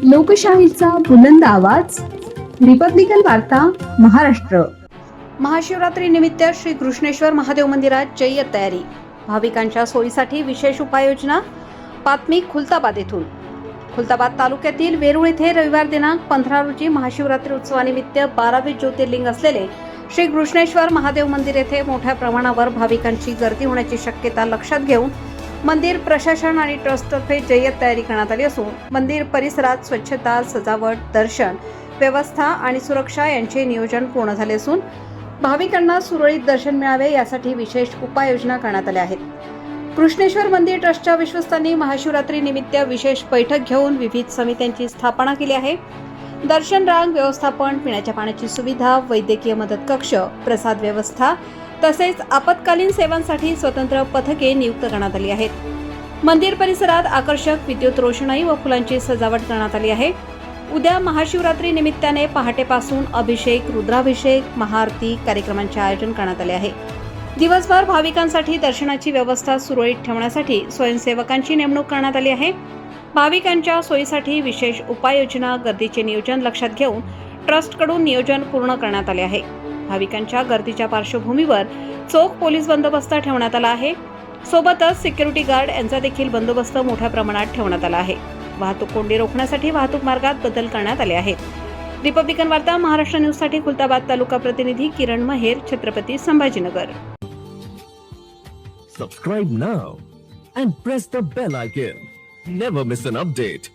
लोकशाहीचा बुलंद आवाज, रिपब्लिकन वार्ता, महाराष्ट्र। महाशिवरात्री निमित्त श्री कृष्णेश्वर महादेव मंदिरात जय्यत तयारी। भाविकांच्या सोयीसाठी विशेष उपाययोजना। बातमी खुलताबाद येथून। खुलताबाद तालुक्यातील वेरूळ येथे रविवार दिनांक 15 रोजी महाशिवरात्री उत्सवानिमित्त 12वे ज्योतिर्लिंग असलेले श्री कृष्णेश्वर महादेव मंदिर येथे मोठ्या प्रमाणावर भाविकांची गर्दी होण्याची शक्यता लक्षात घेऊन मंदिर प्रशासन आणि ट्रस्टतर्फे जय्यत तयारी करण्यात आली असून मंदिर परिसरात स्वच्छता, सजावट, दर्शन व्यवस्था आणि सुरक्षा यांचे नियोजन पूर्ण झाले असून भाविकांना सुरळीत दर्शन मिळावे यासाठी विशेष उपाययोजना करण्यात आल्या आहेत। कृष्णेश्वर मंदिर ट्रस्टच्या विश्वस्तांनी महाशिवरात्री निमित्त विशेष बैठक घेऊन विविध समित्यांची स्थापना केली आहे। दर्शन रांग व्यवस्थापन, पिण्याच्या पाण्याची सुविधा, वैद्यकीय मदत कक्ष, प्रसाद व्यवस्था तसेच आपत्कालीन सेवांसाठी स्वतंत्र पथके नियुक्त करण्यात आली आहेत। मंदिर परिसरात आकर्षक विद्युत रोषणाई व फुलांची सजावट करण्यात आली आहे। उद्या महाशिवरात्री निमित्ताने पहाटेपासून अभिषेक, रुद्राभिषेक, महाआरती कार्यक्रमांचे आयोजन करण्यात आले आहे। दिवसभर भाविकांसाठी दर्शनाची व्यवस्था सुरळीत ठेवण्यासाठी स्वयंसेवकांची नेमणूक करण्यात आली आहे। भाविकांच्या सोयीसाठी विशेष उपाययोजना, गर्दीचे नियोजन लक्षात घेऊन ट्रस्टकडून नियोजन पूर्ण करण्यात आले आहे। भाविकांच्या गर्दीच्या पार्श्वभूमीवर चोख पोलीस बंदोबस्त ठेवण्यात आला आहे। सोबतच सिक्युरिटी गार्ड यांचा देखील बंदोबस्त मोठ्या प्रमाणात ठेवण्यात आला आहे। वाहतूक कोंडी रोखण्यासाठी वाहतूक मार्गात बदल करण्यात आले आहेत। रिपब्लिकन वार्ता महाराष्ट्र न्यूज साठी खुलताबाद तालुका प्रतिनिधी किरण महेर, Chhatrapati Sambhajinagar. Subscribe now and press the bell icon. Never miss an update.